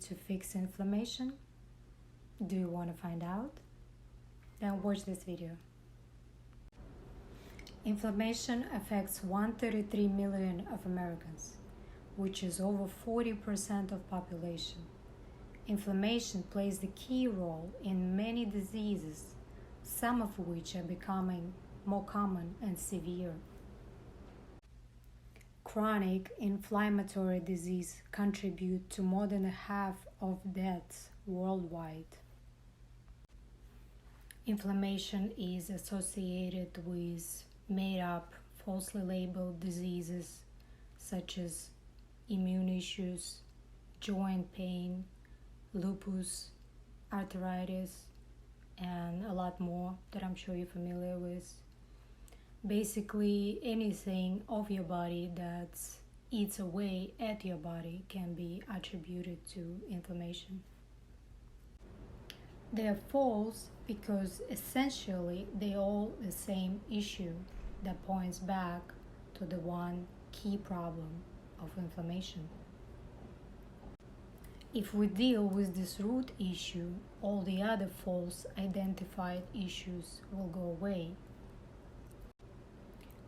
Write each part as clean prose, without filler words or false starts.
to fix inflammation? Do you want to find out? Then watch this video. Inflammation affects 133 million of Americans, which is over 40% of population. Inflammation plays the key role in many diseases, some of which are becoming more common and severe. Chronic inflammatory disease contribute to more than half of deaths worldwide. Inflammation is associated with made-up, falsely labeled diseases such as immune issues, joint pain, lupus, arthritis, and a lot more that I'm sure you're familiar with. Basically, anything of your body that eats away at your body can be attributed to inflammation. They are false because essentially they're all the same issue that points back to the one key problem of inflammation. If we deal with this root issue, all the other false identified issues will go away.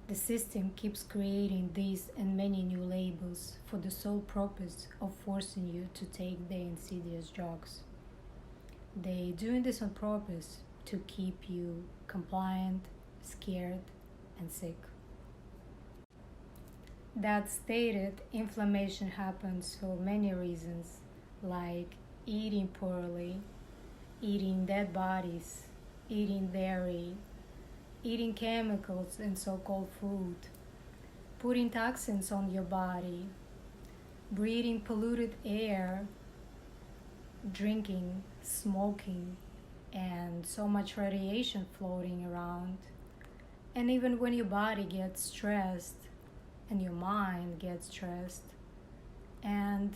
The system keeps creating these and many new labels for the sole purpose of forcing you to take their insidious drugs. They're doing this on purpose to keep you compliant, scared, and sick. That stated, inflammation happens for many reasons, like eating poorly, eating dead bodies, eating dairy, eating chemicals and so-called food, putting toxins on your body, breathing polluted air, drinking, smoking, and so much radiation floating around. And even when your body gets stressed and your mind gets stressed, and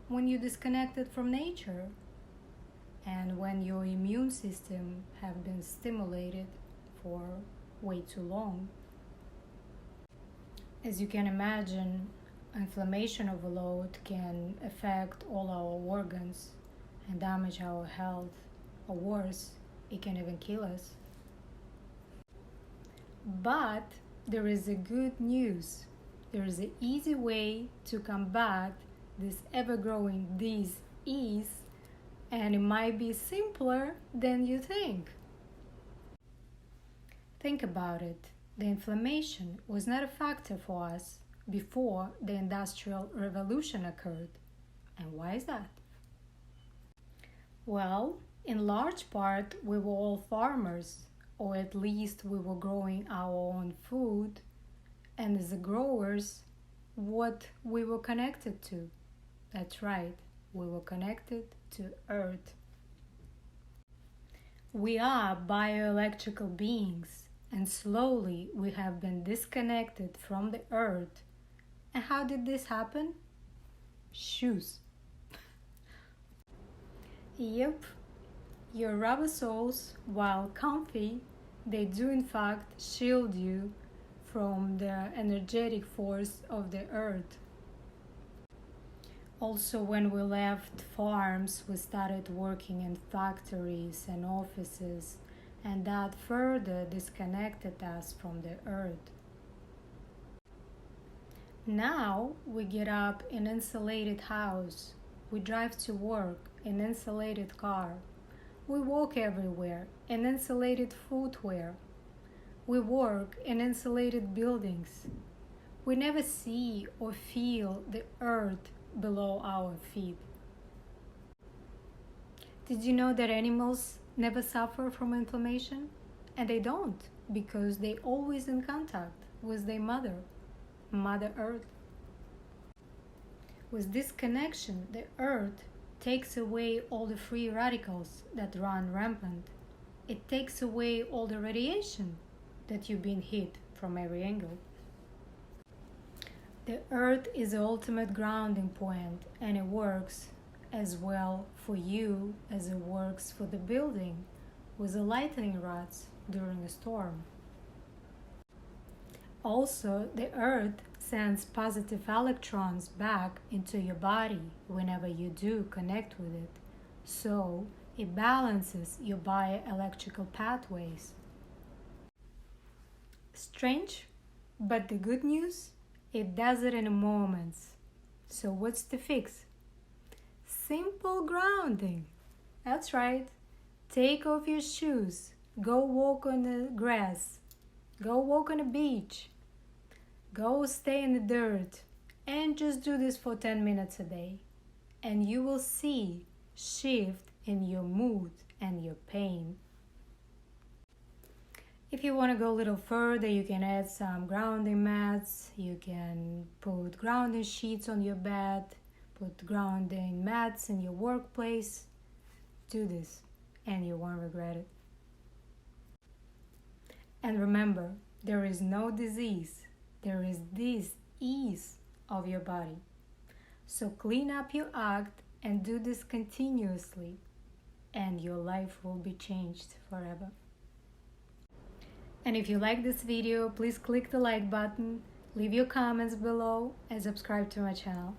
when you're disconnected from nature, and when your immune system have been stimulated for way too long. As you can imagine, inflammation overload can affect all our organs and damage our health, or worse, it can even kill us. But there is a good news. There is an easy way to combat this ever-growing disease, and it might be simpler than you think. Think about it. The inflammation was not a factor for us before the Industrial Revolution occurred. And why is that? Well, in large part, we were all farmers, or at least we were growing our own food, and as the growers, what we were connected to. That's right, we were connected to Earth. We are bioelectrical beings, and slowly we have been disconnected from the Earth. And how did this happen? Shoes. Yep, your rubber soles, while comfy, they do in fact shield you from the energetic force of the Earth. Also, when we left farms, we started working in factories and offices, and that further disconnected us from the Earth. Now we get up in an insulated house, we drive to work in an insulated car, we walk everywhere in insulated footwear, we work in insulated buildings. We never see or feel the earth below our feet. Did you know that animals never suffer from inflammation? And they don't, because they're always in contact with their Mother Earth. With this connection, the Earth takes away all the free radicals that run rampant. It takes away all the radiation that you've been hit from every angle. The Earth is the ultimate grounding point, and it works as well for you as it works for the building with the lightning rods during a storm. Also, the earth sends positive electrons back into your body whenever you do connect with it. So, it balances your bioelectrical pathways. Strange, but the good news, it does it in moments. So, what's the fix? Simple grounding. That's right. Take off your shoes. Go walk on the grass. Go walk on the beach. Go stay in the dirt. And just do this for 10 minutes a day. And you will see shift in your mood and your pain. If you want to go a little further, you can add some grounding mats. You can put grounding sheets on your bed. Put grounding mats in your workplace. Do this and you won't regret it. And remember, there is no disease. There is this ease of your body. So clean up your act and do this continuously, and your life will be changed forever. And if you like this video, please click the like button, leave your comments below, and subscribe to my channel.